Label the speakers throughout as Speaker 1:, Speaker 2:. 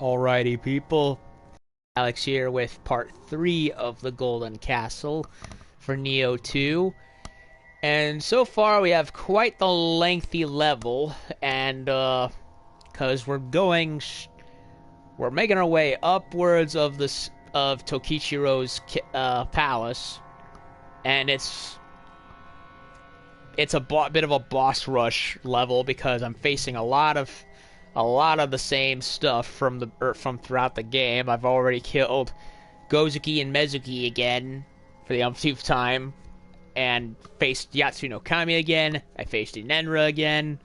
Speaker 1: Alrighty, people. Alex here with part 3 of the Golden Castle for Nioh 2. And so far we have quite the lengthy level, and because we're making our way upwards of Tokichiro's palace, and it's a bit of a boss rush level because I'm facing a lot of the same stuff from throughout the game. I've already killed Gozuki and Mezuki again for the umpteenth time, and faced Yatsu no Kami again. I faced Inenra again,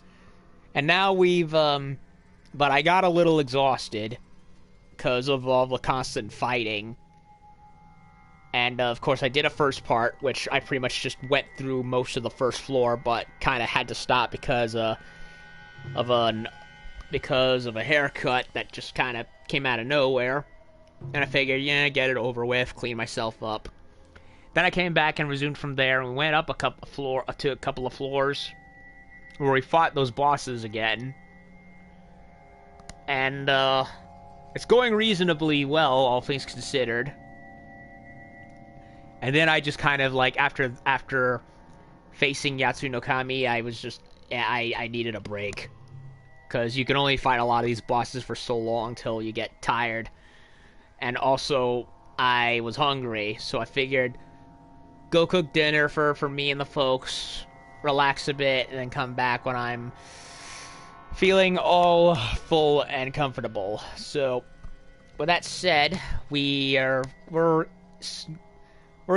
Speaker 1: and now but I got a little exhausted because of all the constant fighting. And of course, I did a first part, which I pretty much just went through most of the first floor, but kind of had to stop because of a haircut that just kind of came out of nowhere. And I figured, yeah, get it over with, clean myself up. Then I came back and resumed from there, and we went up a couple of floors where we fought those bosses again. And it's going reasonably well, all things considered. And then I just kind of like after facing Yatsu no Kami, I was just I needed a break. Because you can only fight a lot of these bosses for so long till you get tired. And also, I was hungry, so I figured go cook dinner for me and the folks, relax a bit, and then come back when I'm feeling all full and comfortable. So, with that said, we're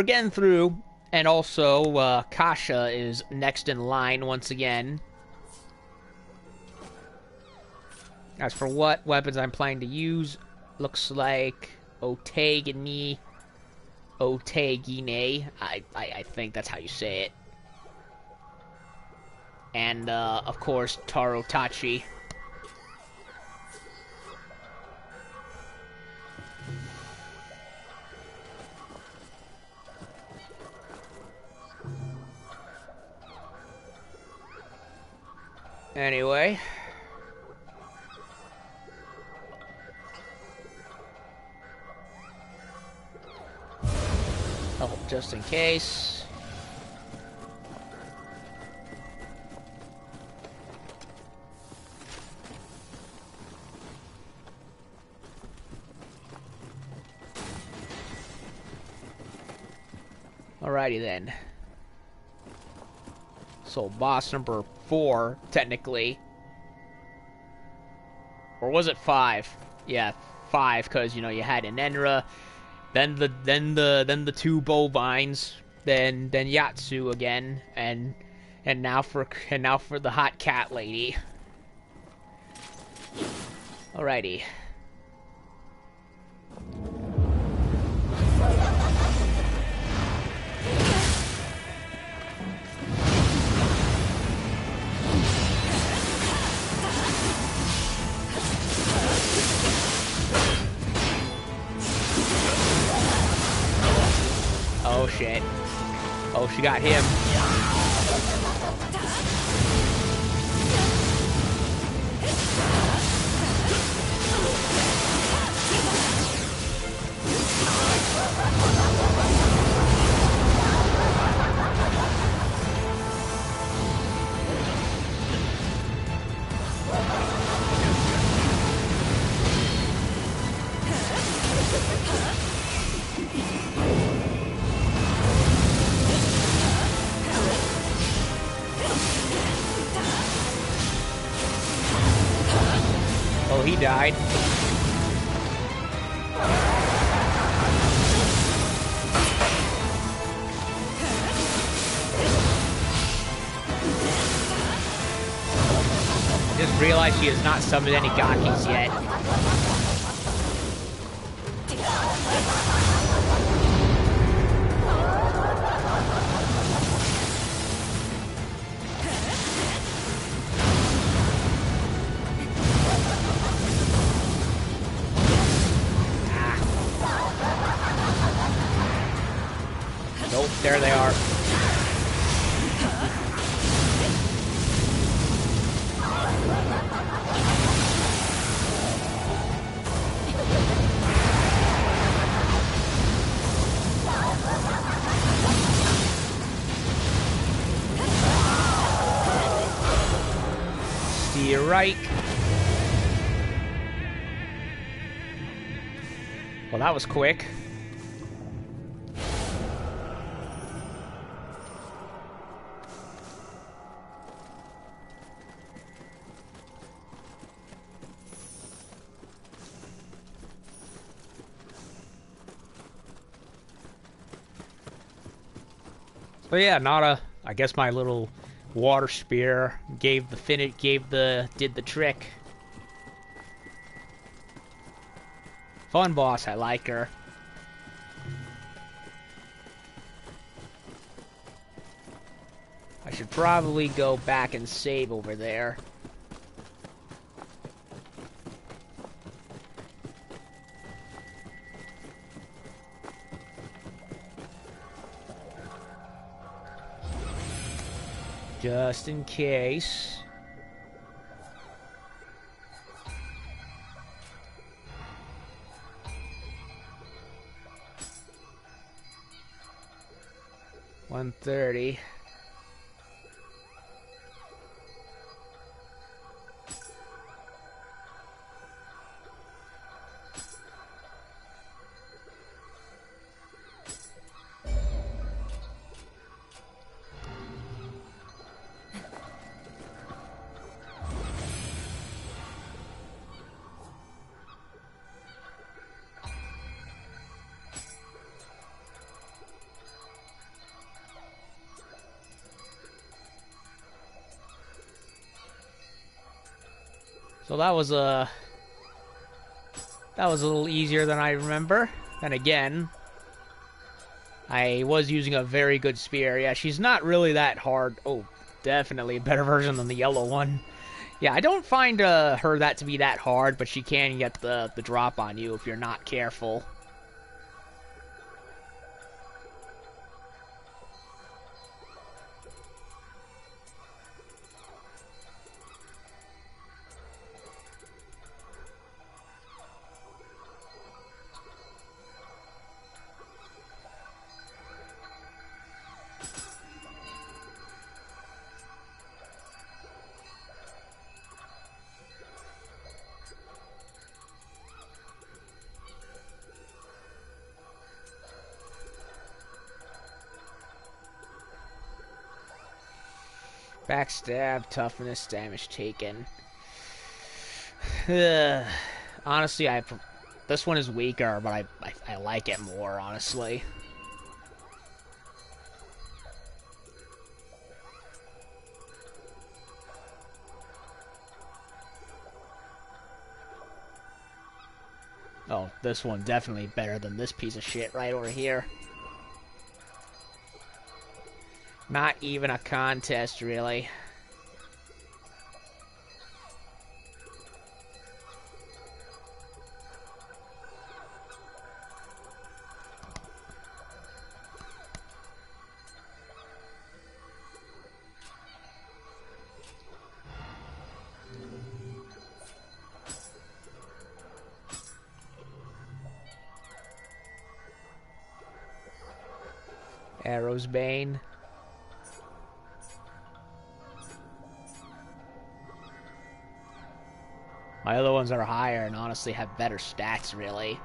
Speaker 1: getting through, and also Kasha is next in line once again. As for what weapons I'm planning to use, looks like Otegine. I think that's how you say it. And, of course, Tarotachi. Anyway. Oh, just in case. Alrighty then. So boss number 4, technically. Or was it 5? Yeah, 5, because you know you had Inenra. Then the two bovines, then Yatsu again, and now for the hot cat lady. Alrighty. Oh shit. Oh, she got him. Oh, he died. I just realized she has not summoned any Gakis yet. Nope, there they are. Strike. Well, that was quick. So yeah, I guess my little water spear did the trick. Fun boss, I like her. I should probably go back and save over there. Just in case. $130. So that was a little easier than I remember. And again, I was using a very good spear. Yeah, she's not really that hard. Oh, definitely a better version than the yellow one. Yeah, I don't find her that to be that hard, but she can get the drop on you if you're not careful. Backstab, toughness, damage taken. Honestly, this one is weaker, but I like it more, honestly. Oh, this one definitely better than this piece of shit right over here. Not even a contest, really. Arrow's Bane. My other ones are higher and honestly have better stats, really.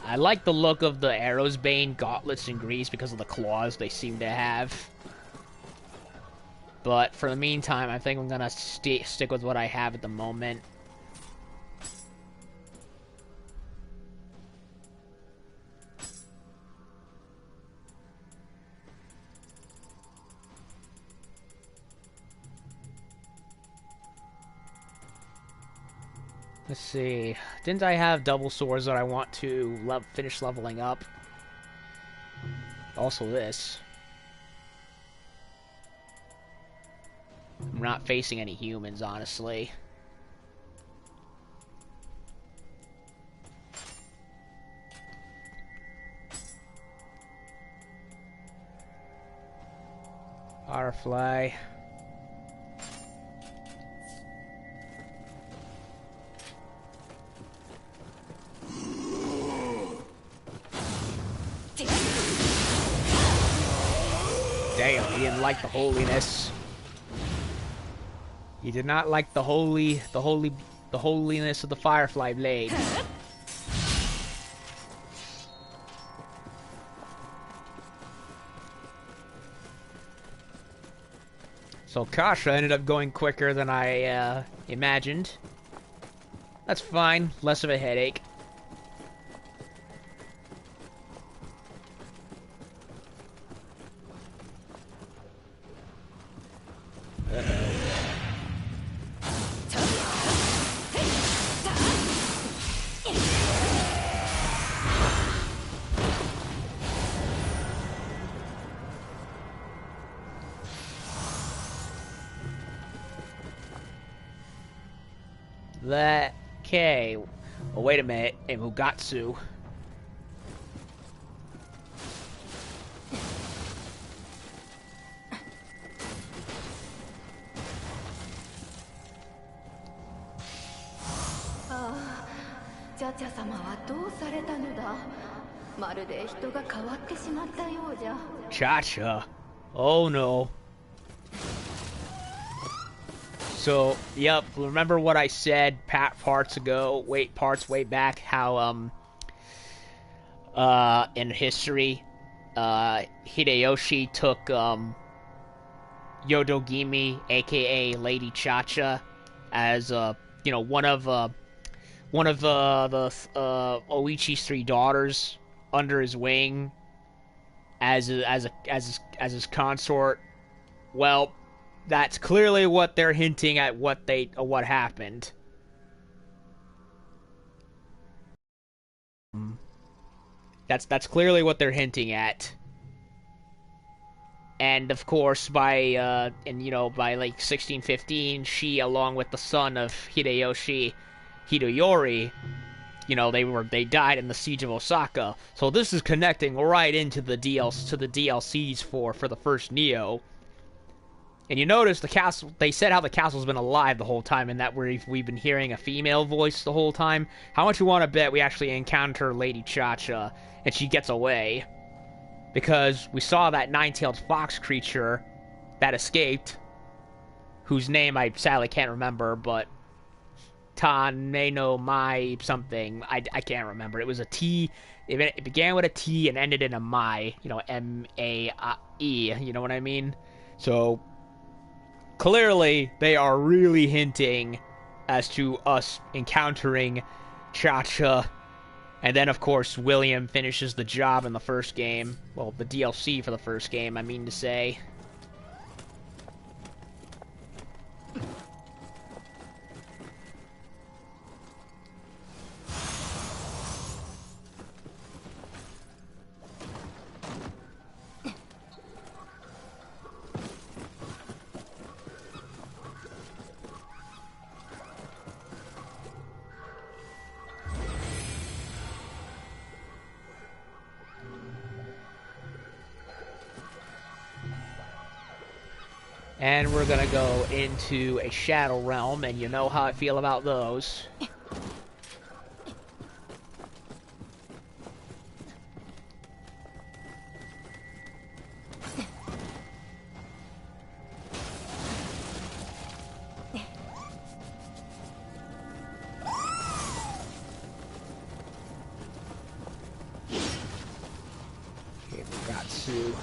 Speaker 1: I like the look of the Arrow's Bane gauntlets and grease because of the claws they seem to have. But for the meantime, I think I'm gonna stick with what I have at the moment. Let's see. Didn't I have double swords that I want to finish leveling up? Also this. I'm not facing any humans, honestly. Firefly. Damn, he didn't like the holiness. He did not like the holiness of the Firefly Blade. So Kasha ended up going quicker than I imagined. That's fine, less of a headache. That... Okay. Oh, wait a minute. Hey, Mugatsu. Cha-cha. Oh no. So, yep, remember what I said parts way back, how, in history, Hideyoshi took, Yodogimi, aka Lady Cha-cha, as, one of the Oichi's 3 daughters under his wing as his consort. Well, that's clearly what they're hinting at what happened. That's clearly what they're hinting at. And of course, by like 1615, she, along with the son of Hideyoshi, Hideyori, they died in the siege of Osaka. So this is connecting right into the DLCs for the first Nioh. And you notice the castle, they said how the castle's been alive the whole time, and that we've been hearing a female voice the whole time. How much you want to bet we actually encounter Lady Cha-cha, and she gets away? Because we saw that nine-tailed fox creature that escaped, whose name I sadly can't remember, but Taneno Mai something, I can't remember. It was a T, it began with a T and ended in a Mai, M-A-I-E, you know what I mean? So clearly, they are really hinting as to us encountering Cha-cha. And then, of course, William finishes the job in the first game. Well, the DLC for the first game, I mean to say. And we're gonna go into a Shadow Realm, and you know how I feel about those. Okay, we got Sue.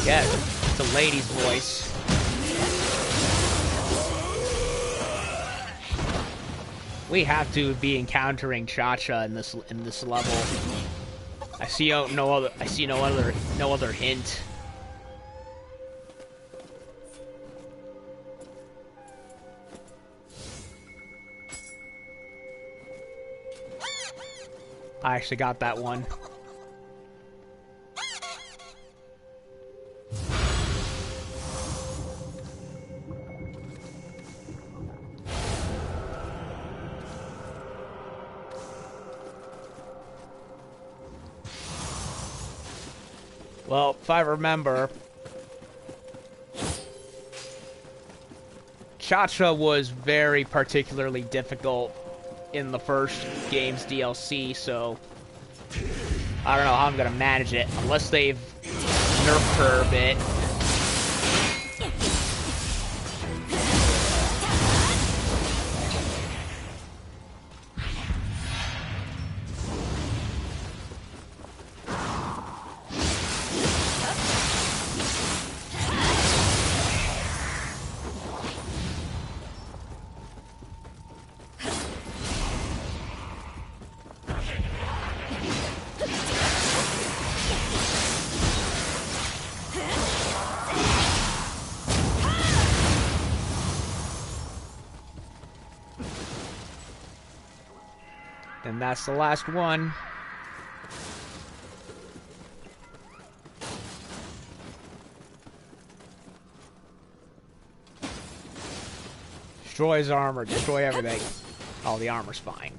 Speaker 1: Yeah, it's a lady's voice. We have to be encountering Cha-Cha in this level. I see no other hint. I actually got that one. Well, if I remember, Cha-Cha was very particularly difficult in the first game's DLC, so I don't know how I'm gonna manage it, unless they've nerfed her a bit. And that's the last one. Destroy his armor, destroy everything. Oh, the armor's fine.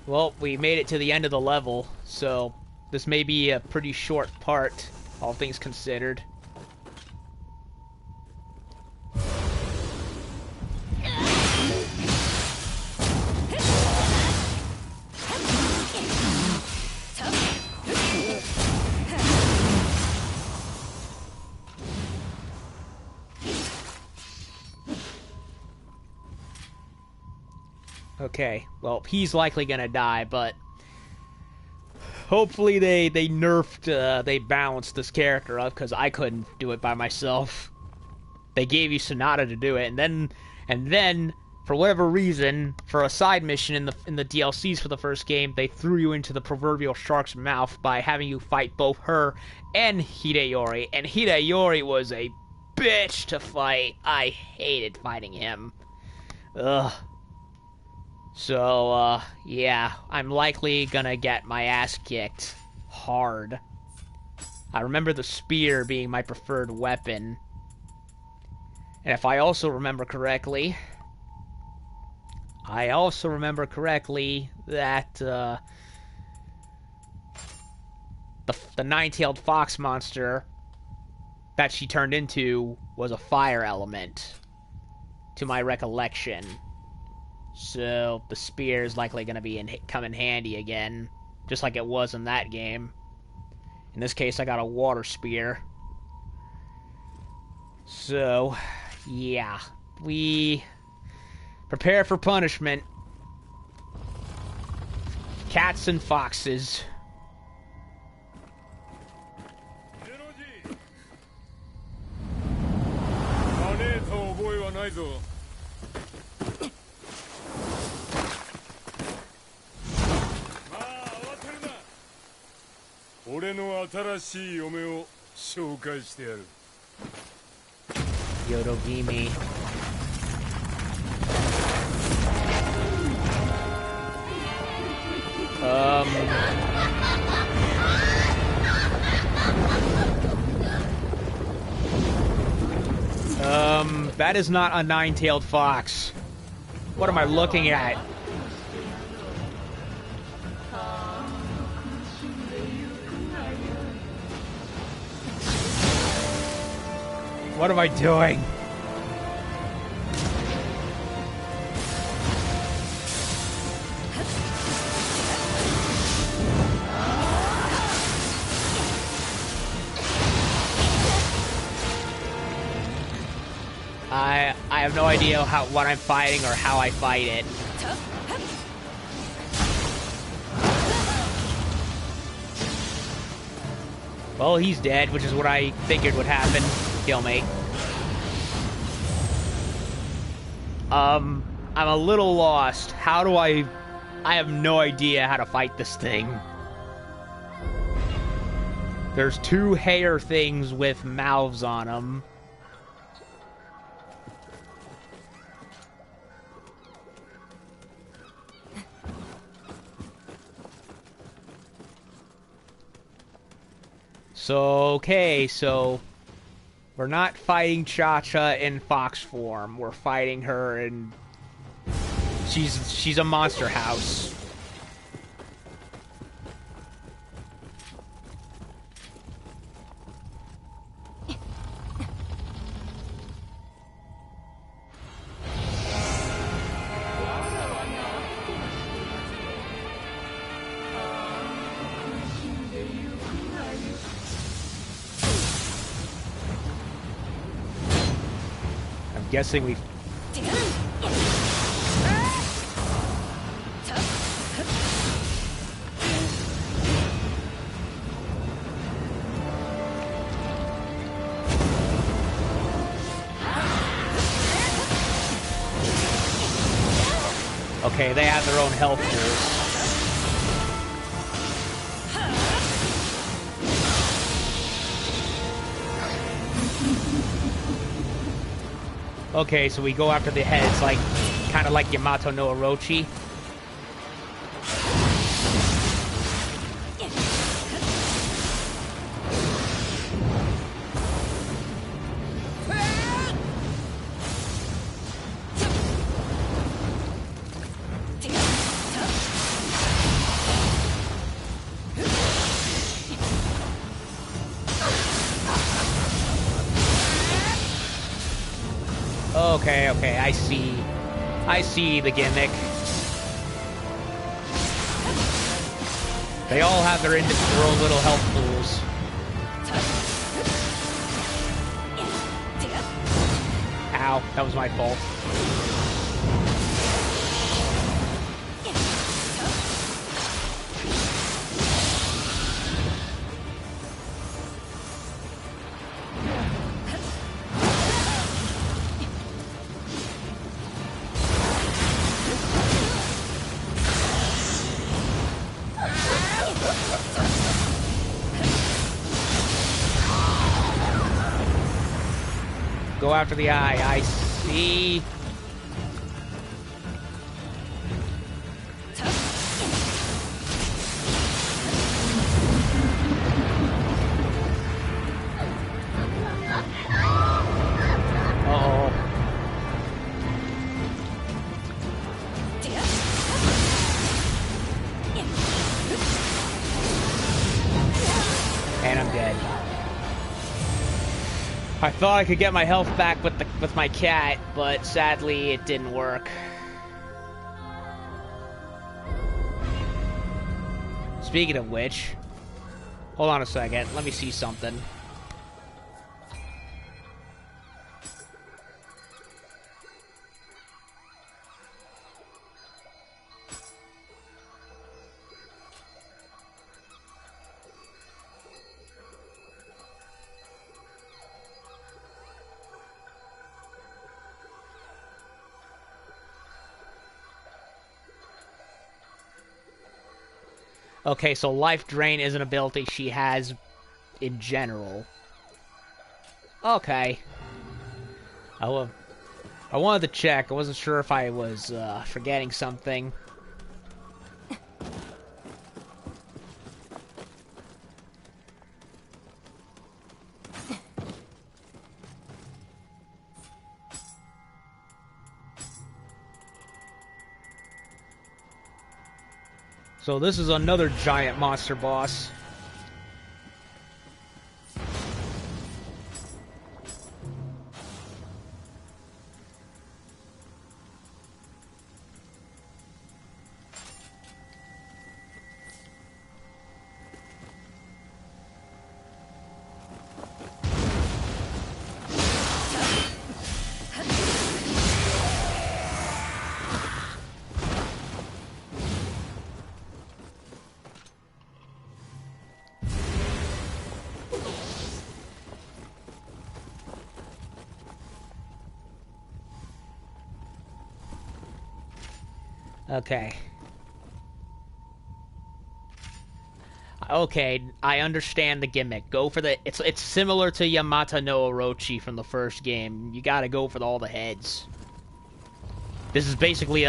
Speaker 1: Well, we made it to the end of the level, so this may be a pretty short part, all things considered. Okay, well, he's likely gonna die, but hopefully they nerfed, they balanced this character up, because I couldn't do it by myself. They gave you Sonata to do it, and then, for whatever reason, for a side mission in the DLCs for the first game, they threw you into the proverbial shark's mouth by having you fight both her and Hideyori, and Hideyori was a bitch to fight. I hated fighting him. Ugh. So, yeah, I'm likely gonna get my ass kicked hard. I remember the spear being my preferred weapon. And if I also remember correctly, that, the nine-tailed fox monster that she turned into was a fire element, to my recollection. So the spear is likely going to come in handy again, just like it was in that game. In this case, I got a water spear. So, yeah, we prepare for punishment. Cats and foxes. Yodogimi. That is not a nine-tailed fox. What am I looking at? What am I doing? I have no idea what I'm fighting or how I fight it. Well, he's dead, which is what I figured would happen. Kill me. I'm a little lost. How do I have no idea how to fight this thing. There's two hair things with mouths on them. So, okay, so we're not fighting Cha-Cha in fox form. We're fighting her in... She's a monster house. I'm guessing we... Okay, they have their own health pools. Okay, so we go after the heads, like, kind of like Yamato no Orochi. Okay, I see the gimmick. They all have their own little health pools. Ow, that was my fault. Go after the eye. I see. Uh-oh. And I'm dead. I thought I could get my health back with my cat, but sadly it didn't work. Speaking of which, hold on a second, let me see something. Okay, so Life Drain is an ability she has in general. Okay. I wanted to check. I wasn't sure if I was forgetting something. So this is another giant monster boss. Okay. Okay, I understand the gimmick. Go for the... It's similar to Yamata no Orochi from the first game. You gotta go for all the heads. This is basically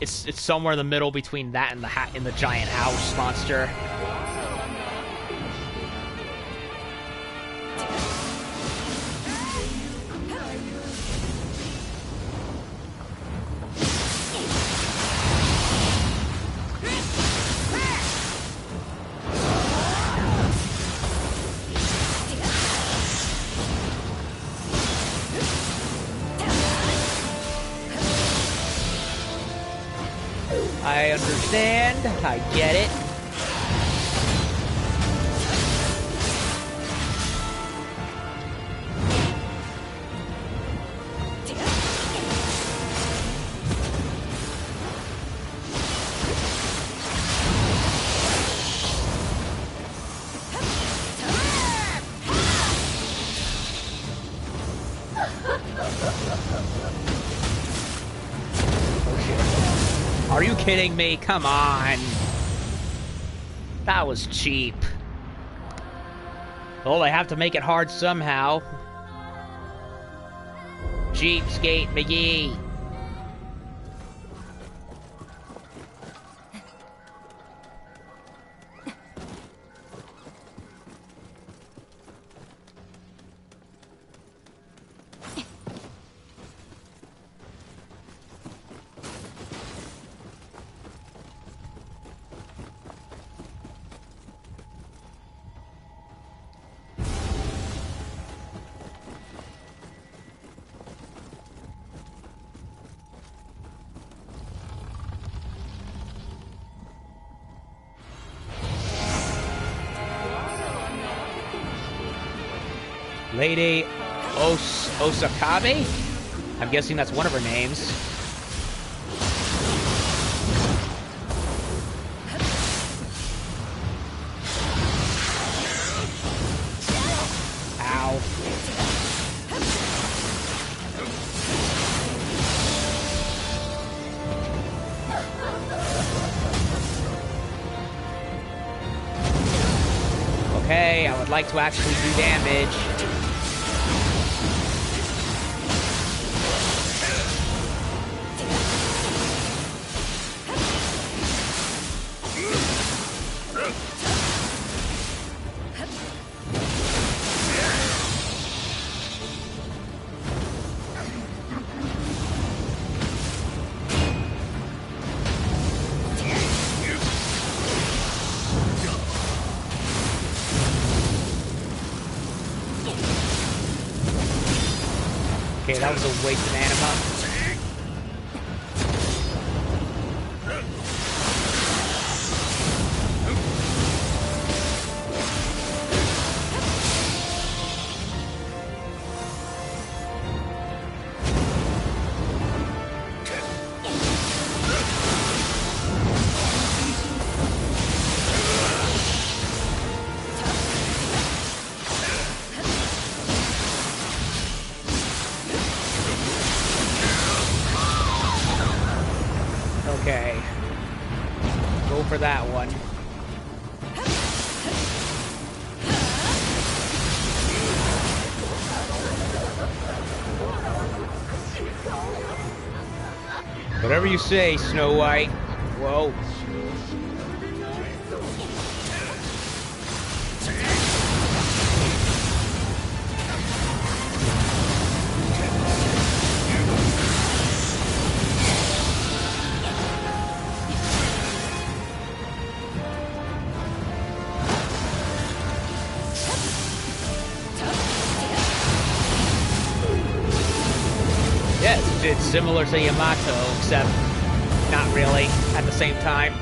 Speaker 1: it's somewhere in the middle between that and the giant house monster. I understand. I get it. Are you kidding me? Come on. That was cheap. Well, they have to make it hard somehow. Cheapskate McGee. Lady Osakabe? I'm guessing that's one of her names. Ow. Okay, I would like to actually do damage. Okay, that was a waste of anima. Okay. Go for that one. Whatever you say, Snow White. Whoa. Yes, it's similar to Yamato, except not really at the same time.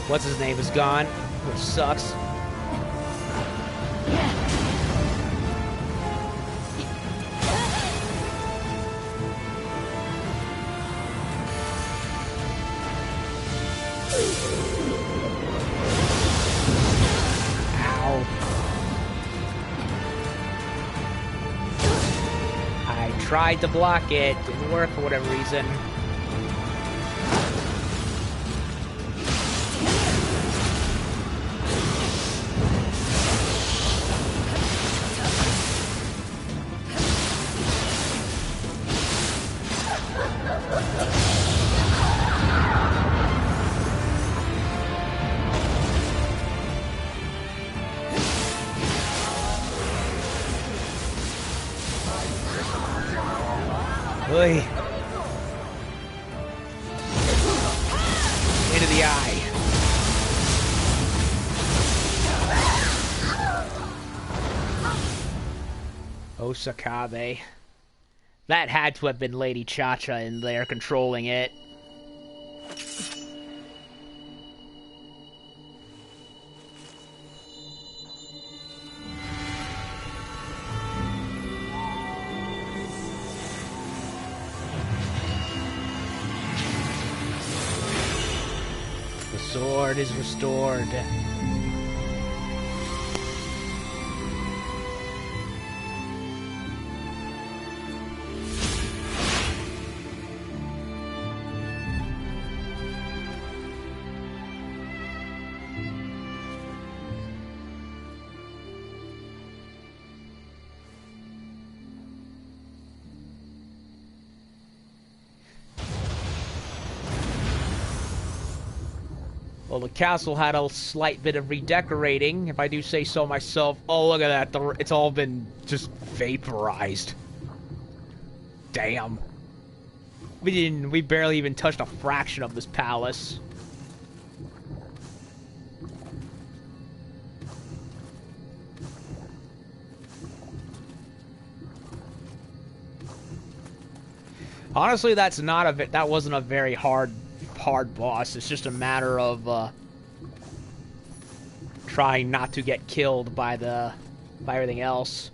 Speaker 1: What's his name is gone, which sucks. Ow. I tried to block it, didn't work for whatever reason. Oy. Into the eye. Osakabe. That had to have been Lady Cha-Cha in there controlling it. The sword is restored. Well, the castle had a slight bit of redecorating, if I do say so myself. Oh, look at that. It's all been just vaporized. Damn. We barely even touched a fraction of this palace. Honestly, that wasn't a very hard boss. It's just a matter of trying not to get killed by everything else.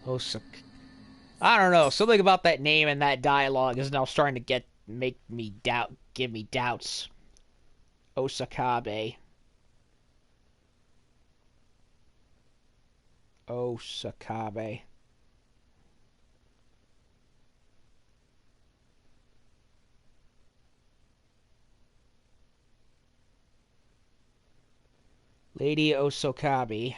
Speaker 1: Osaka. I don't know. Something about that name and that dialogue is now starting to give me doubts. Osakabe. Osakabe. Lady Osakabe.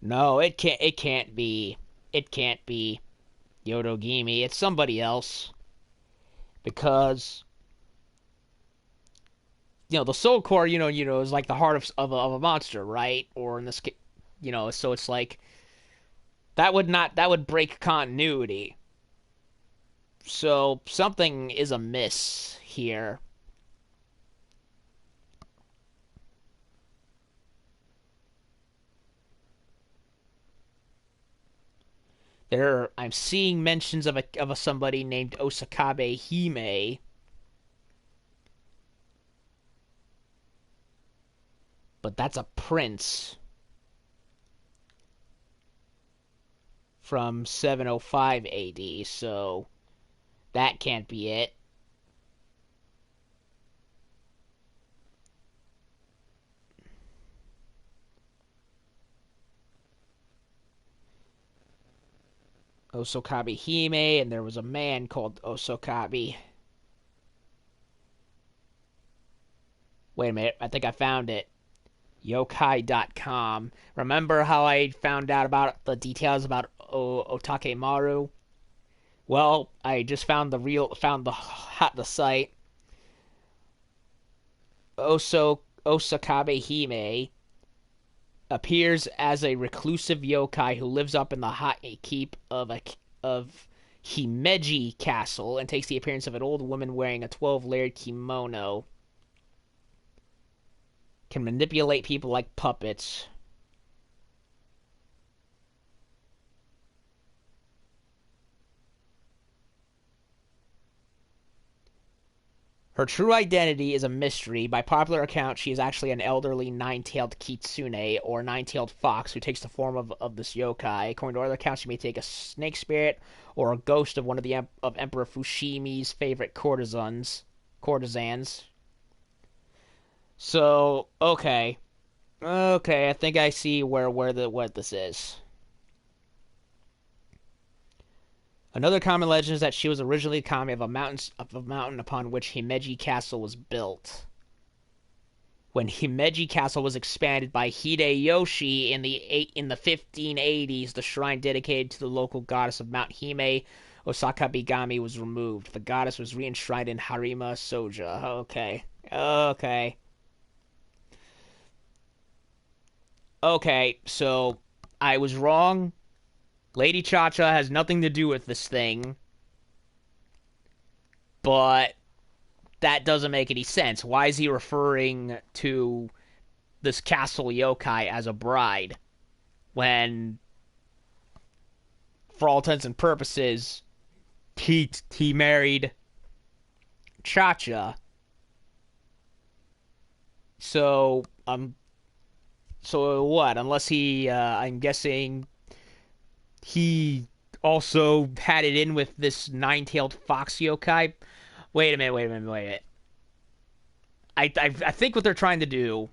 Speaker 1: No, it can't be. It can't be Yodogimi. It's somebody else. Because the soul core, is like the heart of a monster, right? Or in this case, so it's like that would break continuity. So something is amiss here. I'm seeing mentions of somebody named Osakabe Hime. But that's a prince from 705 AD, so that can't be it. Osakabe Hime, and there was a man called Osakabe. Wait a minute, I think I found it. Yokai.com. Remember how I found out about the details about Otakemaru? Well, I just found the site. Osakabe Hime appears as a reclusive yokai who lives up in the hot keep of Himeji Castle and takes the appearance of an old woman wearing a 12-layered kimono. Can manipulate people like puppets. Her true identity is a mystery. By popular account, she is actually an elderly nine-tailed kitsune, or nine-tailed fox, who takes the form of this yokai. According to other accounts, she may take a snake spirit or a ghost of one of Emperor Fushimi's favorite courtesans. So, okay. Okay, I think I see what this is. Another common legend is that she was originally the kami of a mountain upon which Himeji Castle was built. When Himeji Castle was expanded by Hideyoshi in the 1580s, the shrine dedicated to the local goddess of Mount Hime, Osakabigami, was removed. The goddess was re-enshrined in Harima Soja. Okay. Okay, so I was wrong. Lady Cha-Cha has nothing to do with this thing. But that doesn't make any sense. Why is he referring to this castle yokai as a bride when, for all intents and purposes, he married Cha-Cha? So what? Unless I'm guessing he also had it in with this nine-tailed fox yokai. Wait a minute. I think what they're trying to do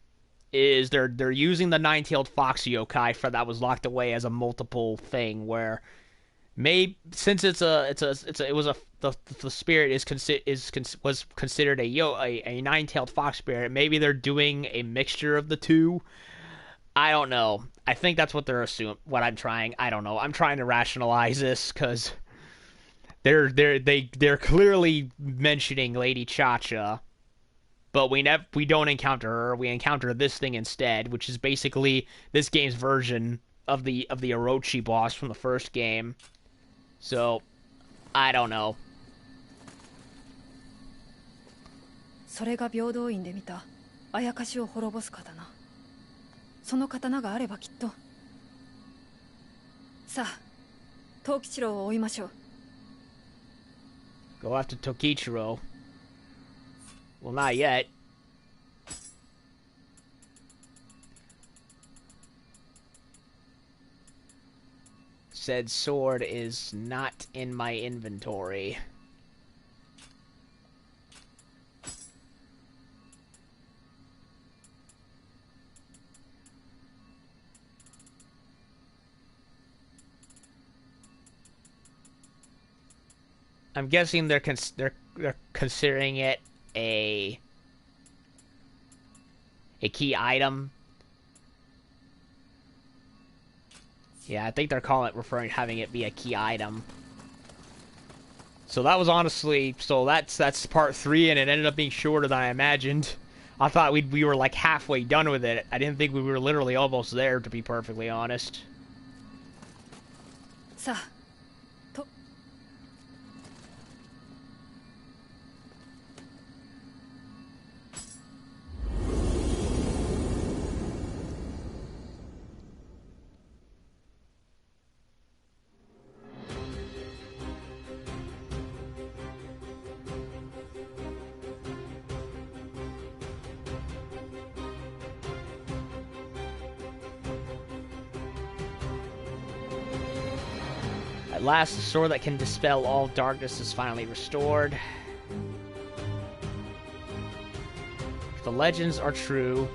Speaker 1: is they're using the nine-tailed fox yokai for that was locked away as a multiple thing where since the spirit was considered a nine-tailed fox spirit, maybe they're doing a mixture of the two. I don't know. I think that's what they're assuming. I don't know. I'm trying to rationalize this because they're clearly mentioning Lady Cha-Cha, but we don't encounter her. We encounter this thing instead, which is basically this game's version of the Orochi boss from the first game. So I don't know.
Speaker 2: それが平等院で見たあやかしを滅ぼす刀。その刀があればきっと。さあ、藤吉郎を追いましょう。
Speaker 1: Go after Tokichiro. Well, not yet. Said sword is not in my inventory. I'm guessing they're considering it a key item. Yeah, I think they're having it be a key item. So that was honestly, that's part 3, and it ended up being shorter than I imagined. I thought we were like halfway done with it. I didn't think we were literally almost there, to be perfectly honest. At last, the sword that can dispel all darkness is finally restored. If the legends are true,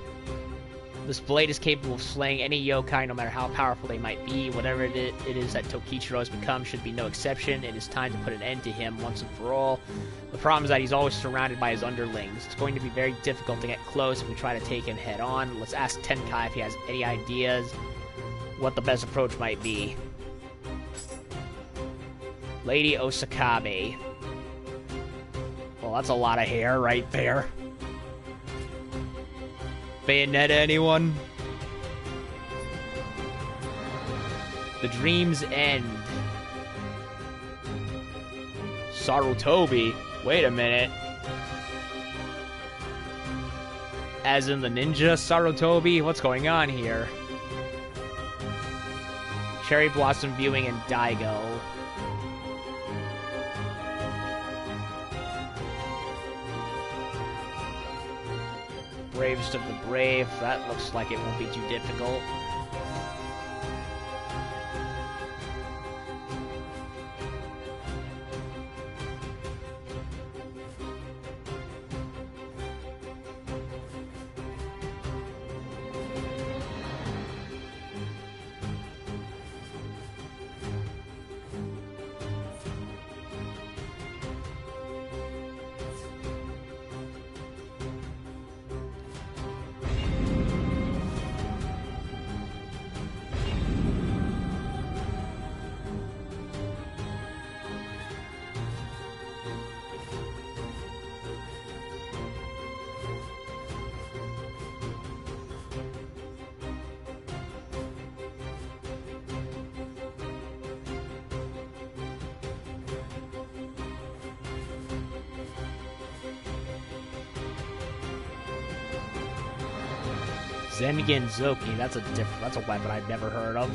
Speaker 1: This blade is capable of slaying any yokai, no matter how powerful they might be. Whatever it is that Tokichiro has become should be no exception. It is time to put an end to him once and for all. The problem is that he's always surrounded by his underlings. It's going to be very difficult to get close if we try to take him head on. Let's ask Tenkai if he has any ideas what the best approach might be. Lady Osakabe. Well, that's a lot of hair right there. Bayonetta, anyone? The Dream's End. Sarutobi? Wait a minute. As in the ninja Sarutobi? What's going on here? Cherry Blossom Viewing and Daigo. Bravest of the brave. That looks like it won't be too difficult. Zengen Zoki, that's a weapon I've never heard of.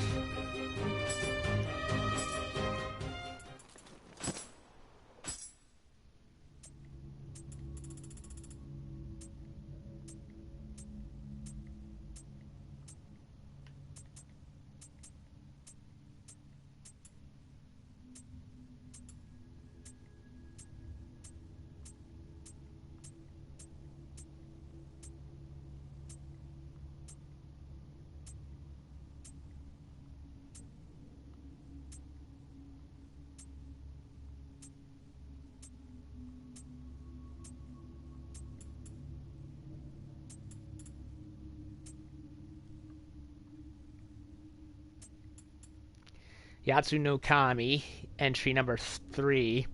Speaker 1: Yatsu no Kami, entry number 3.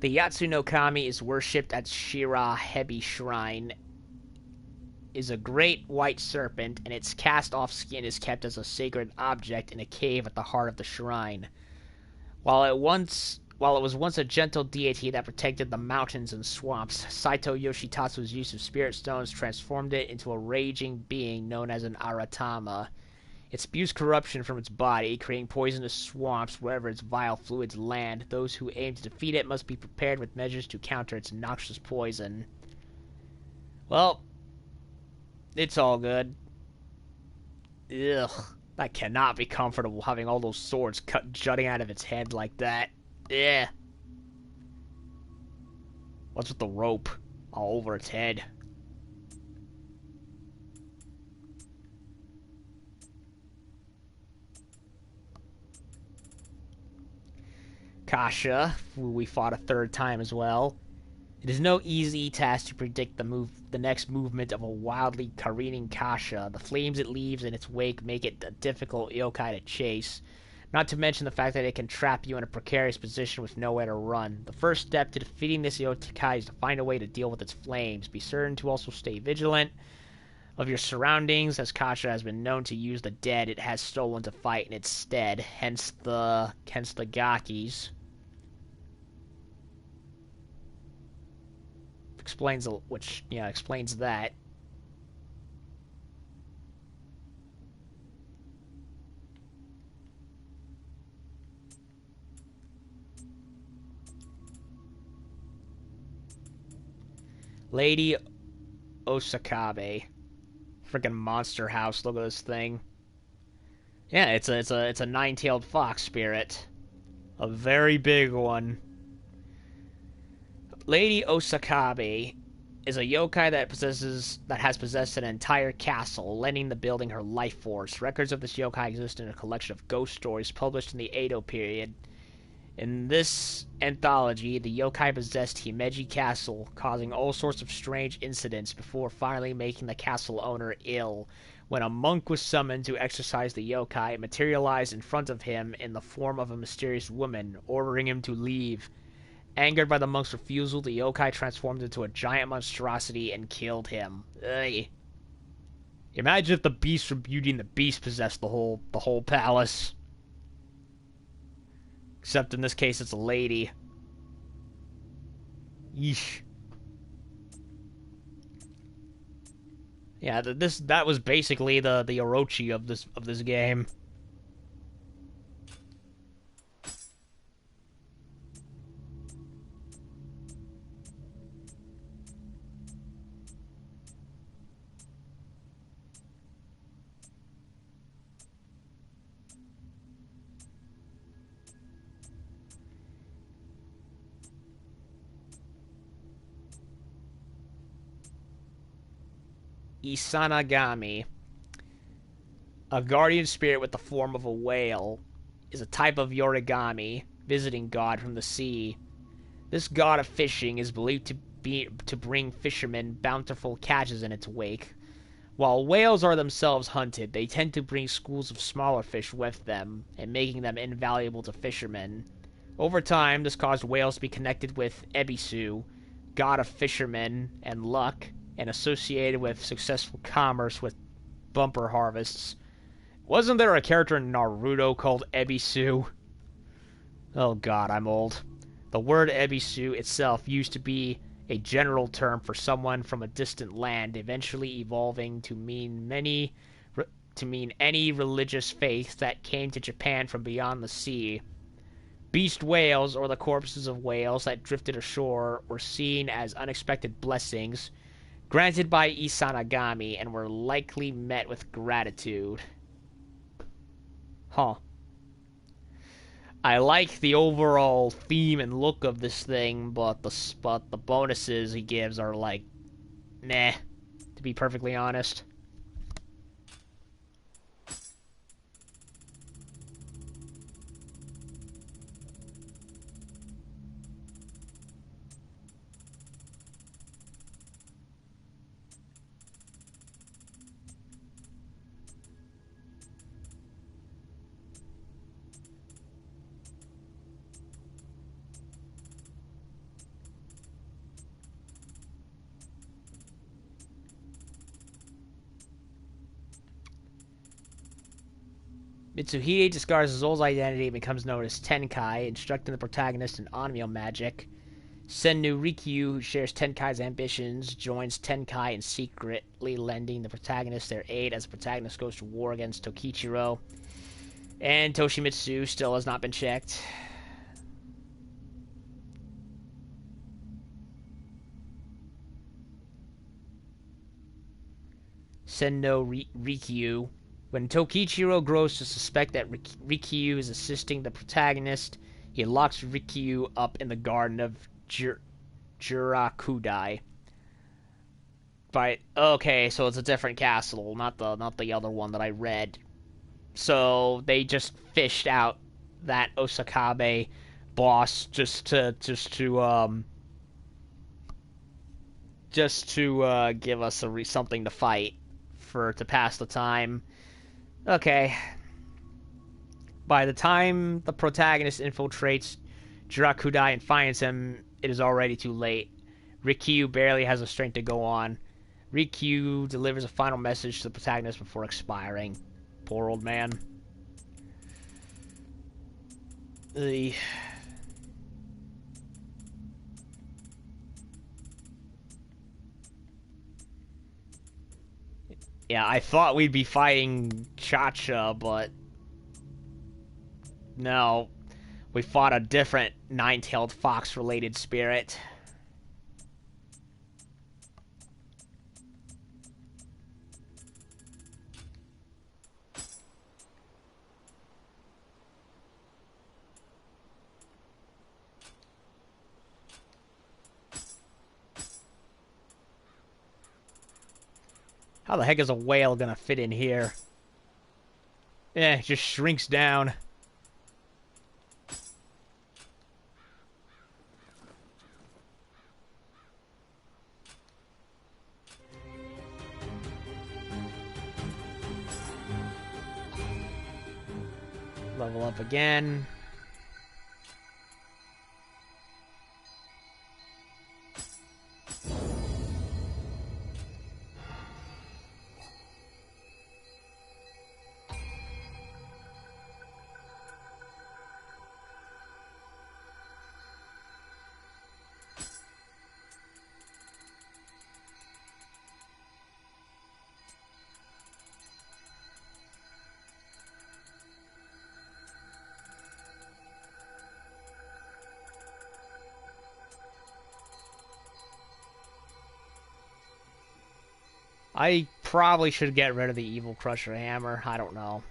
Speaker 1: The Yatsu no Kami is worshipped at Shira Hebi Shrine. Is a great white serpent, and its cast-off skin is kept as a sacred object in a cave at the heart of the shrine. While it was once a gentle deity that protected the mountains and swamps, Saito Yoshitatsu's use of spirit stones transformed it into a raging being known as an Aratama. It spews corruption from its body, creating poisonous swamps wherever its vile fluids land. Those who aim to defeat it must be prepared with measures to counter its noxious poison. Well, it's all good. Ugh, that cannot be comfortable, having all those swords jutting out of its head like that. Yeah. What's with the rope all over its head? Kasha, who we fought a third time as well. It is no easy task to predict the next movement of a wildly careening Kasha. The flames it leaves in its wake make it a difficult yokai to chase. Not to mention the fact that it can trap you in a precarious position with nowhere to run. The first step to defeating this yokai is to find a way to deal with its flames. Be certain to also stay vigilant of your surroundings, as Kasha has been known to use the dead it has stolen to fight in its stead, hence the Gakis. Explains that. Lady Osakabe. Freaking monster house, look at this thing. Yeah, it's a nine-tailed fox spirit. A very big one. Lady Osakabe is a yokai that has possessed an entire castle, lending the building her life force. Records of this yokai exist in a collection of ghost stories published in the Edo period. In this anthology, the yokai possessed Himeji Castle, causing all sorts of strange incidents before finally making the castle owner ill. When a monk was summoned to exorcise the yokai, it materialized in front of him in the form of a mysterious woman, ordering him to leave. Angered by the monk's refusal, the yokai transformed into a giant monstrosity and killed him. Ugh. Imagine if the beast from Beauty and the Beast possessed the whole palace. Except in this case, it's a lady. Yeesh. Yeah, that was basically the Orochi of this game. Isanagami, a guardian spirit with the form of a whale, is a type of Yorigami, visiting god from the sea. This god of fishing is believed to bring fishermen bountiful catches in its wake. While whales are themselves hunted, they tend to bring schools of smaller fish with them, and making them invaluable to fishermen. Over time, this caused whales to be connected with Ebisu, god of fishermen and luck, and associated with successful commerce with bumper harvests. Wasn't there a character in Naruto called Ebisu? Oh god, I'm old. The word Ebisu itself used to be a general term for someone from a distant land, eventually evolving to mean any religious faith that came to Japan from beyond the sea. Beast whales, or the corpses of whales that drifted ashore, were seen as unexpected blessings granted by Isanagami and were likely met with gratitude. Huh. I like the overall theme and look of this thing, but the bonuses he gives are like, meh, to be perfectly honest. Mitsuhide discards Zol's identity and becomes known as Tenkai, instructing the protagonist in Onmyo magic. Sennu Rikyu, who shares Tenkai's ambitions, joins Tenkai in secretly lending the protagonist their aid as the protagonist goes to war against Tokichiro. And Toshimitsu still has not been checked. Senno Rikyu. When Tokichiro grows to suspect that Rikyu is assisting the protagonist, he locks Rikyu up in the garden of Jurakudai. Okay, so it's a different castle, not the other one that I read. So they just fished out that Osakabe boss just to give us something to fight to pass the time. Okay. By the time the protagonist infiltrates Jirakudai and finds him, it is already too late. Rikyu barely has the strength to go on. Rikyu delivers a final message to the protagonist before expiring. Poor old man. Ugh. Yeah, I thought we'd be fighting Chacha, but no. We fought a different nine-tailed fox-related spirit. How the heck is a whale gonna fit in here? It just shrinks down. Level up again. I probably should get rid of the Evil Crusher Hammer. I don't know.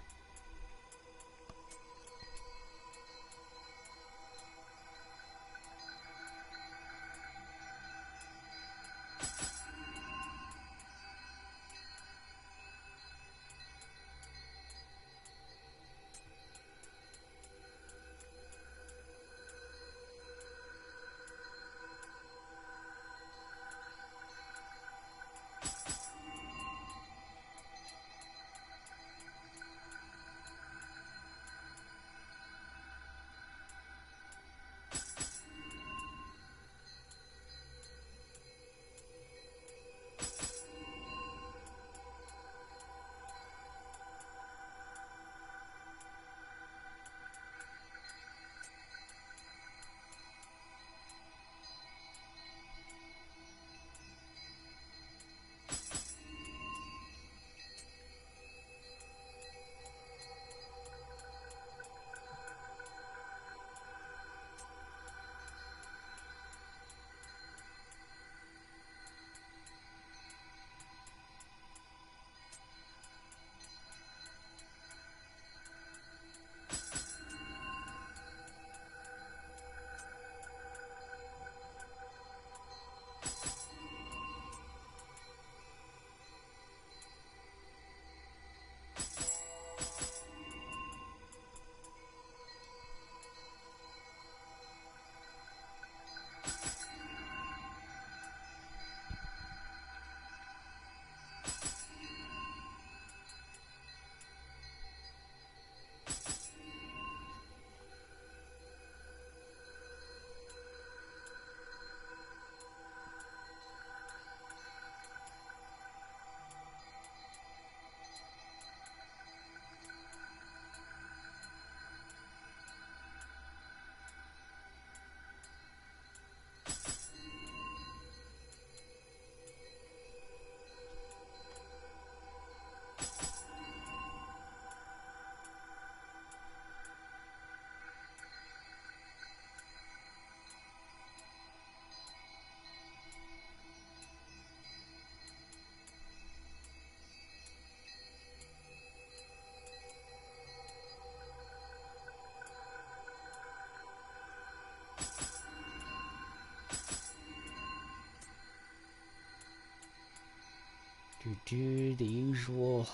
Speaker 1: Do the usual.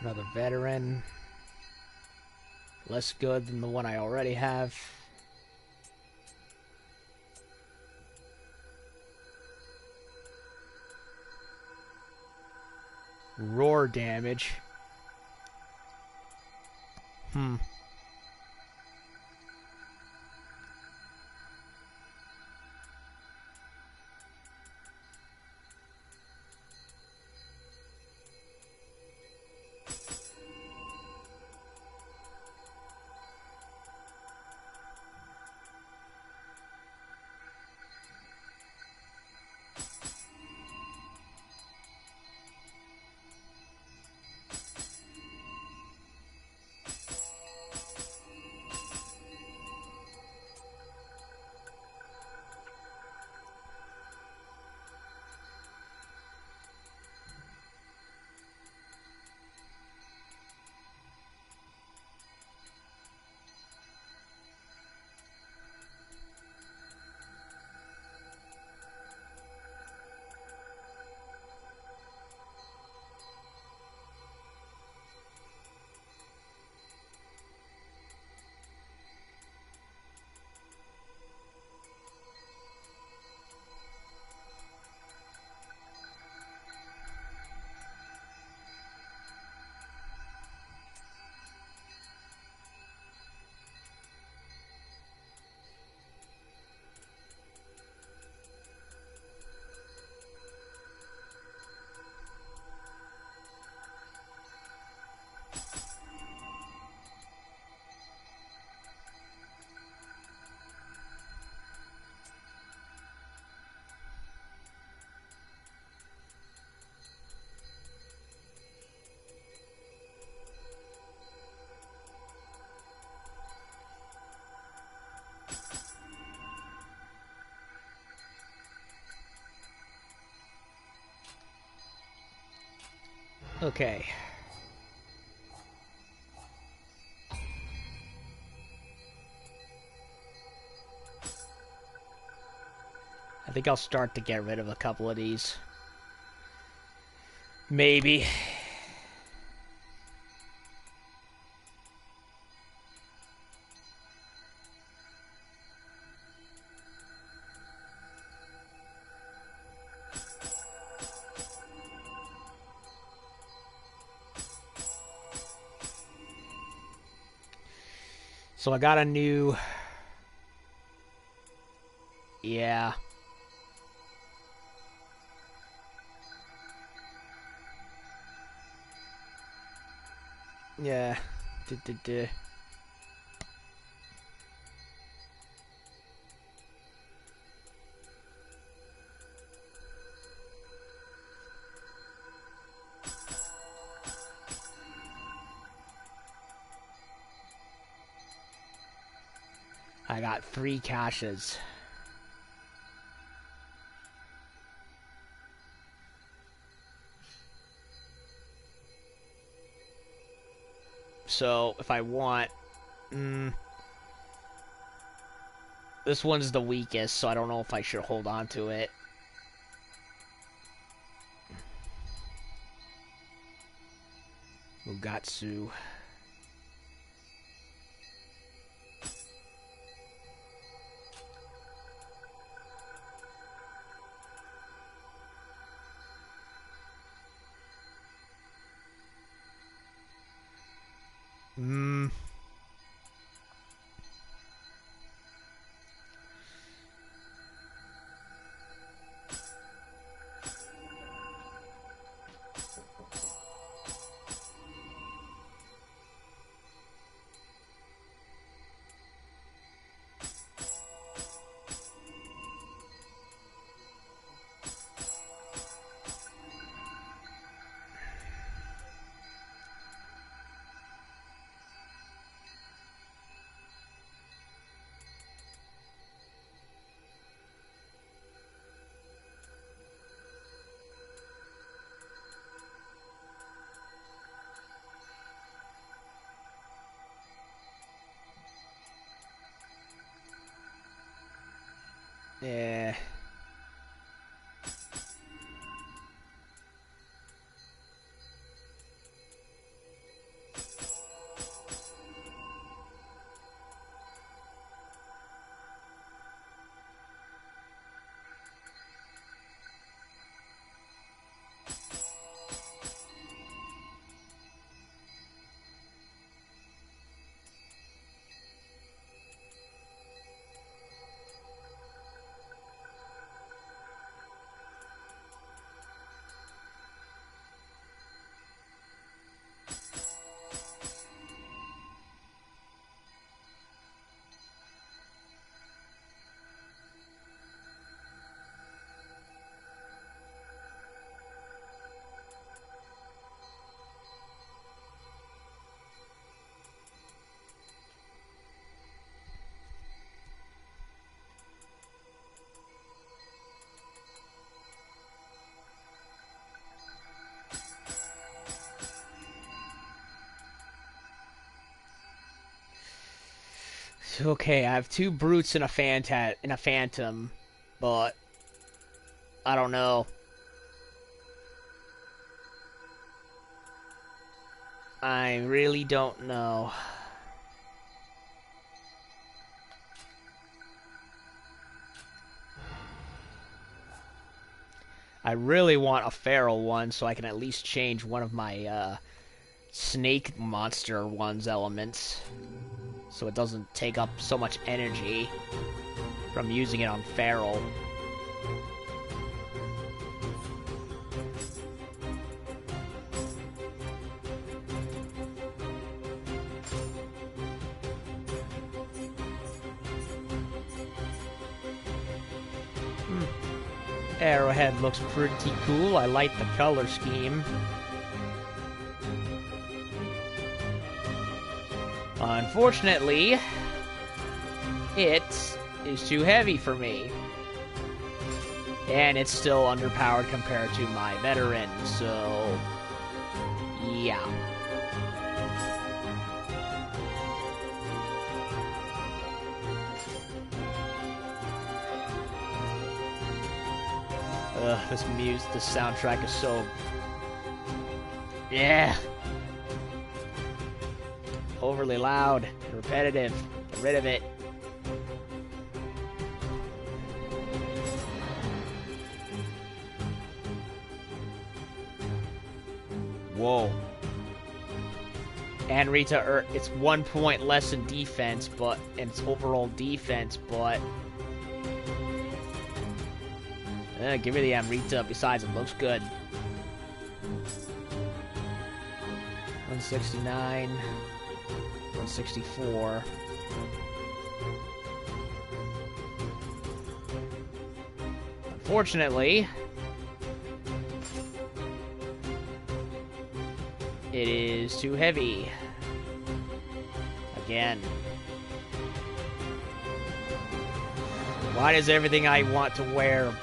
Speaker 1: Another veteran. Less good than the one I already have. Roar damage. Okay. I think I'll start to get rid of a couple of these. Maybe. So I got a new... Yeah. Yeah. Duh. I got 3 caches. So, if I want... this one's the weakest, so I don't know if I should hold on to it. Mugatsu. Yeah. Okay, I have 2 brutes and a phantom, but I don't know. I really don't know. I really want a feral one so I can at least change one of my snake monster one's elements so it doesn't take up so much energy from using it on feral. Arrowhead looks pretty cool. I like the color scheme. Unfortunately, it is too heavy for me. And it's still underpowered compared to my veteran, so Yeah. This soundtrack is so... Yeah! Overly loud, repetitive. Get rid of it. Whoa. And Rita, it's 1 point less in defense, but in its overall defense, but... give me the Amrita. Besides, it looks good. 169. 164. Unfortunately, it is too heavy. Again. Why does everything I want to wear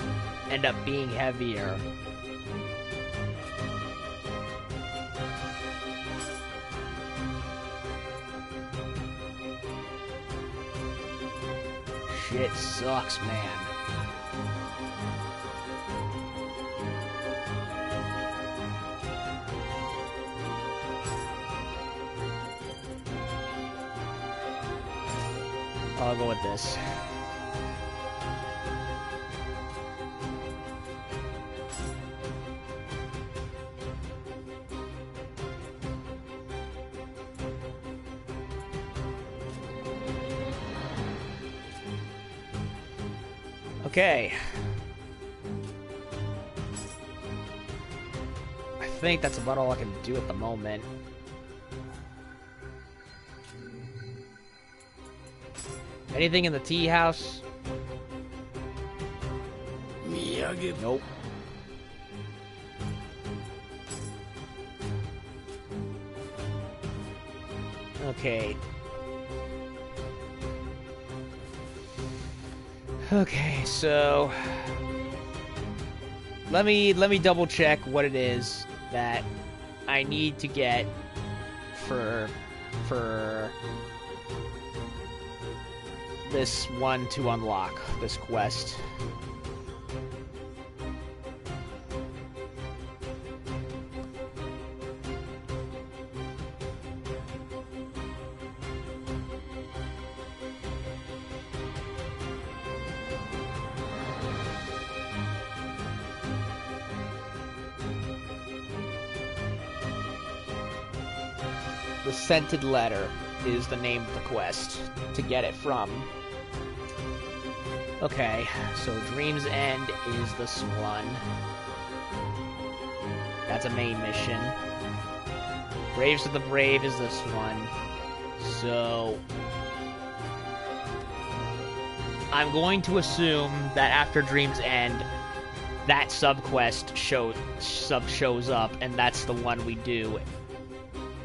Speaker 1: end up being heavier? Shit sucks, man. I'll go with this. Okay. I think that's about all I can do at the moment. Anything in the tea house? Nope. Okay. Okay, so let me double check what it is that I need to get for this one to unlock this quest. The Scented Letter is the name of the quest to get it from. Okay, so Dream's End is this one. That's a main mission. Braves of the Brave is this one. So I'm going to assume that after Dream's End, that subquest shows up, and that's the one we do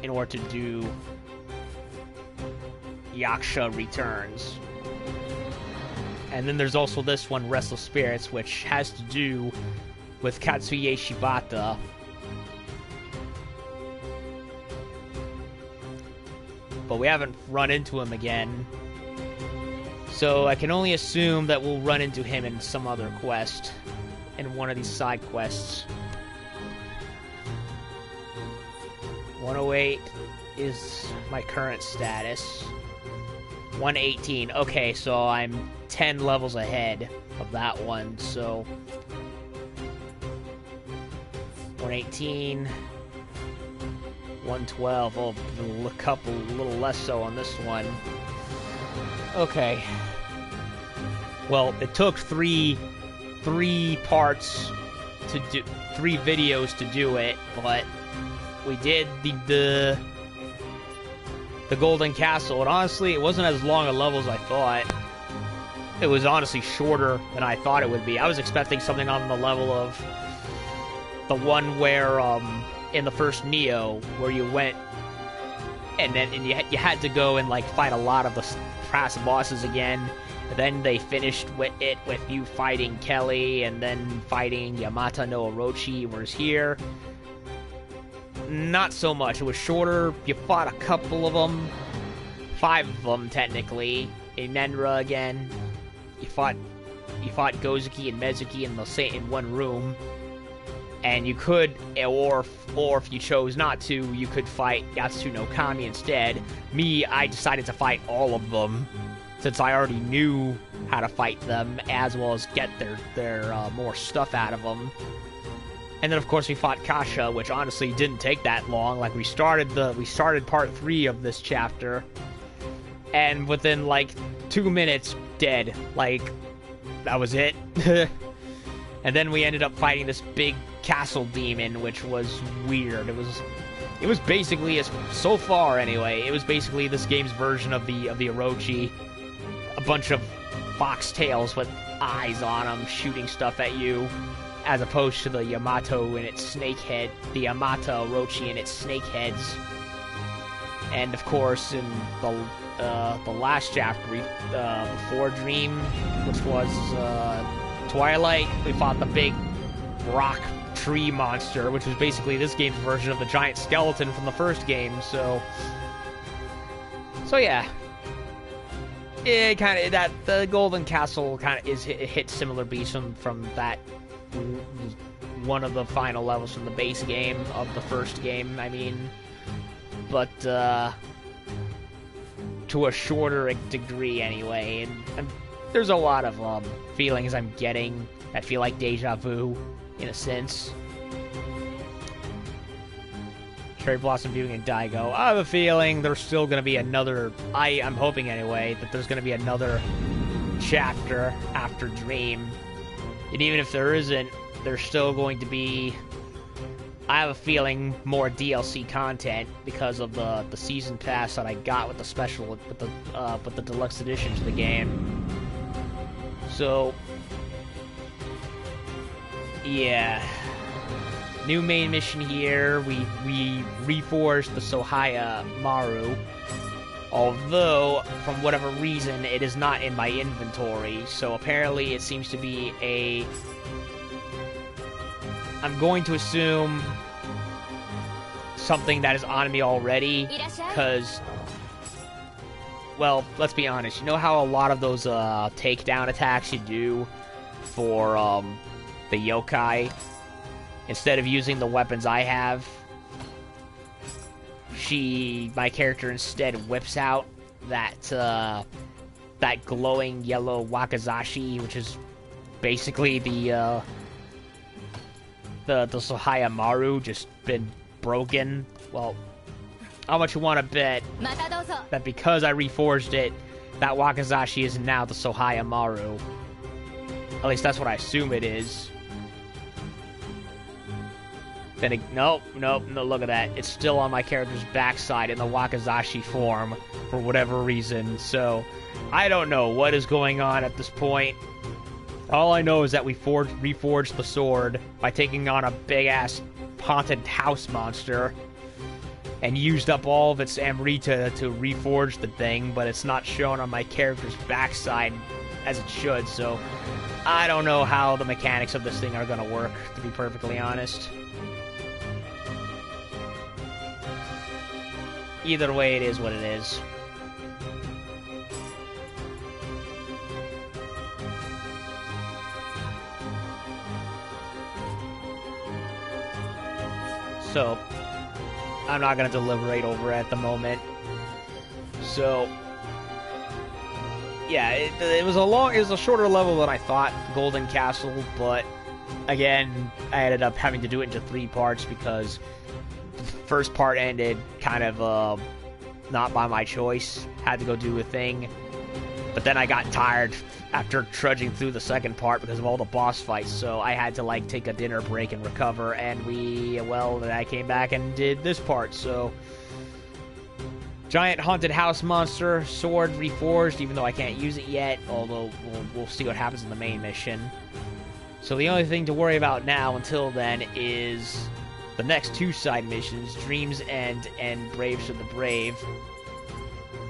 Speaker 1: in order to do Yaksha Returns. And then there's also this one, Restless Spirits, which has to do with Katsuye Shibata. But we haven't run into him again. So I can only assume that we'll run into him in some other quest. In one of these side quests. 108 is my current status. 118. Okay, so I'm 10 levels ahead of that one, so 118, 112. Oh, a couple, a little less so on this one. Okay. Well, it took three parts to do, 3 videos to do it, but we did the Golden Castle, and honestly, it wasn't as long a level as I thought. It was honestly shorter than I thought it would be. I was expecting something on the level of the one where, in the first Nioh, where you went, and you had to go and, like, fight a lot of the past bosses again. And then they finished with you fighting Kelly, and then fighting Yamata no Orochi, whereas here, not so much. It was shorter. You fought a couple of them. 5 of them, technically. In Nenra again. You fought Gozuki and Mezuki in one room. And you could, or if you chose not to, you could fight Yatsu no Kami instead. Me, I decided to fight all of them, since I already knew how to fight them, as well as get their more stuff out of them. And then, of course, we fought Kasha, which honestly didn't take that long. Like, we started part 3 of this chapter, and within, like, 2 minutes, dead. Like, that was it. And then we ended up fighting this big castle demon, which was weird. It was basically, so far anyway, it was basically this game's version of the Orochi. A bunch of foxtails with eyes on them shooting stuff at you, as opposed to the Yamato and its snake head, the Yamato Orochi and its snake heads. And of course, in the last chapter, before Dream, which was Twilight, we fought the big rock tree monster, which was basically this game's version of the giant skeleton from the first game. So yeah, it kind of, that the Golden Castle kind of hit similar beats from that one of the final levels from the base game of the first game. I mean, but to a shorter degree anyway, and there's a lot of feelings I'm getting that feel like deja vu, in a sense. Cherry Blossom viewing and Daigo. I have a feeling there's still going to be another... I'm hoping anyway, that there's going to be another chapter after Dream. And even if there isn't, there's still going to be... I have a feeling more DLC content because of the season pass that I got with the special with the deluxe edition to the game. So yeah, new main mission here. We reforged the Sohaya Maru, although from whatever reason it is not in my inventory. So apparently it seems to be a... I'm going to assume something that is on me already, because, well, let's be honest. You know how a lot of those takedown attacks you do for the yokai, instead of using the weapons I have, my character instead whips out that glowing yellow wakizashi, which is basically the Sohaya Maru just been broken. Well, how much you want to bet that because I reforged it, that wakizashi is now the Sohaya Maru? At least that's what I assume it is. Then nope, look at that. It's still on my character's backside in the wakizashi form for whatever reason. So I don't know what is going on at this point. All I know is that we reforged the sword by taking on a big-ass haunted house monster and used up all of its Amrita to reforge the thing, but it's not shown on my character's backside as it should, so I don't know how the mechanics of this thing are going to work, to be perfectly honest. Either way, it is what it is. So, I'm not going to deliberate over it at the moment. So, yeah, it was a shorter level than I thought, Golden Castle, but again, I ended up having to do it into 3 parts because the first part ended kind of not by my choice. Had to go do a thing. But then I got tired after trudging through the second part because of all the boss fights, so I had to, like, take a dinner break and recover, and I came back and did this part, so... Giant haunted house monster, sword reforged, even though I can't use it yet, although we'll see what happens in the main mission. So the only thing to worry about now until then is the next 2 side missions, Dream's End and Braves of the Brave.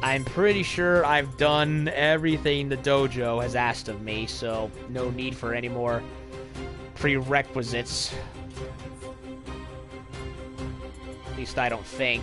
Speaker 1: I'm pretty sure I've done everything the dojo has asked of me, so no need for any more prerequisites. least I don't think.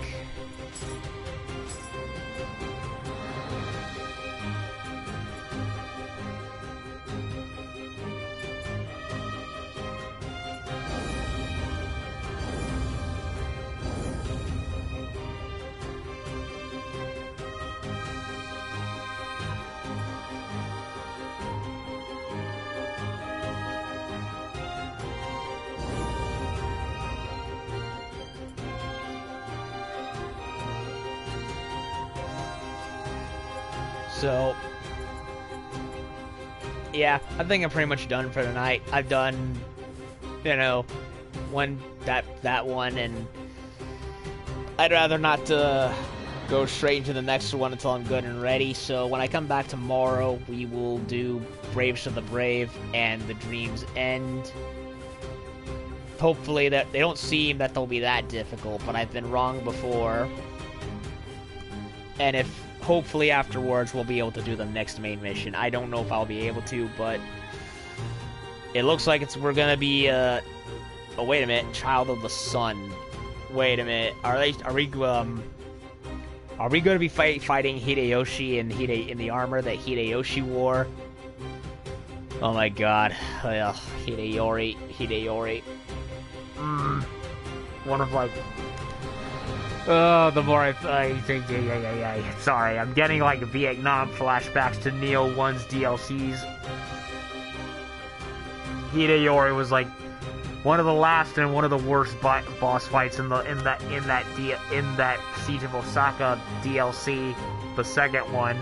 Speaker 1: So, yeah, I think I'm pretty much done for tonight. I've done, you know, that one, and I'd rather not go straight into the next one until I'm good and ready. So when I come back tomorrow, we will do Braves of the Brave and The Dream's End. Hopefully that they don't seem that they'll be that difficult, but I've been wrong before. And if hopefully afterwards we'll be able to do the next main mission. I don't know if I'll be able to, but it looks like we're gonna be oh wait a minute, Child of the Sun. Wait a minute. Are we gonna be fighting Hideyoshi in the armor that Hideyoshi wore? Oh my god. Hideyori. One of like the more I think, yeah. Sorry, I'm getting like Vietnam flashbacks to Nioh 1's DLCs. Hideyori was like one of the last and one of the worst boss fights in that Siege of Osaka DLC, the second one,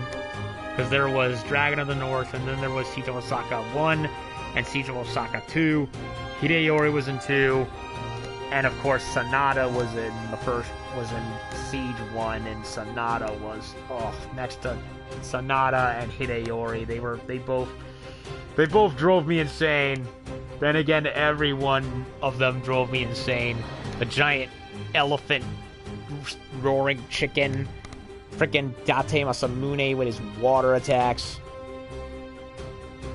Speaker 1: because there was Dragon of the North, and then there was Siege of Osaka 1 and Siege of Osaka 2. Hideyori was in 2. And of course, Sanada was in Siege 1, and Sanada was next to Sanada and Hideyori. They both drove me insane. Then again, every one of them drove me insane. A giant elephant roaring chicken, freaking Date Masamune with his water attacks,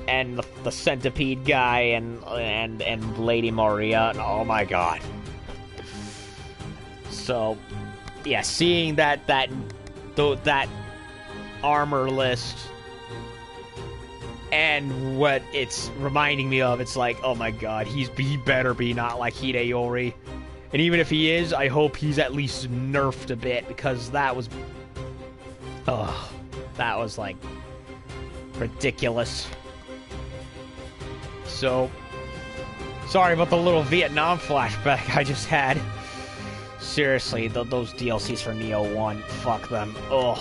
Speaker 1: and the centipede guy and Lady Maria. Oh my god. So, yeah, seeing that armor list and what it's reminding me of, it's like, oh my god, he better be not like Hideyori. And even if he is, I hope he's at least nerfed a bit, because that was like ridiculous. So, sorry about the little Vietnam flashback I just had. Seriously, those DLCs for Nioh 1, fuck them. Ugh.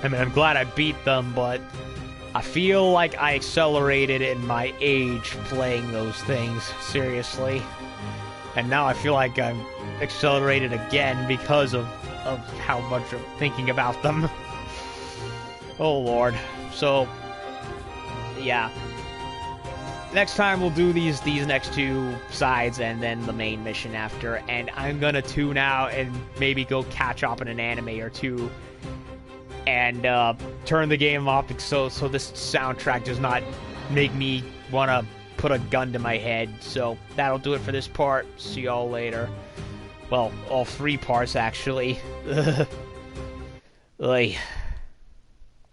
Speaker 1: I mean, I'm glad I beat them, but I feel like I accelerated in my age playing those things, seriously. And now I feel like I'm accelerated again because of how much I'm thinking about them. Oh lord. So, yeah. Next time we'll do these next two sides and then the main mission after, and I'm gonna tune out and maybe go catch up in an anime or two and turn the game off so this soundtrack does not make me want to put a gun to my head. So that'll do it for this part. See y'all later. Well, all three parts actually. Like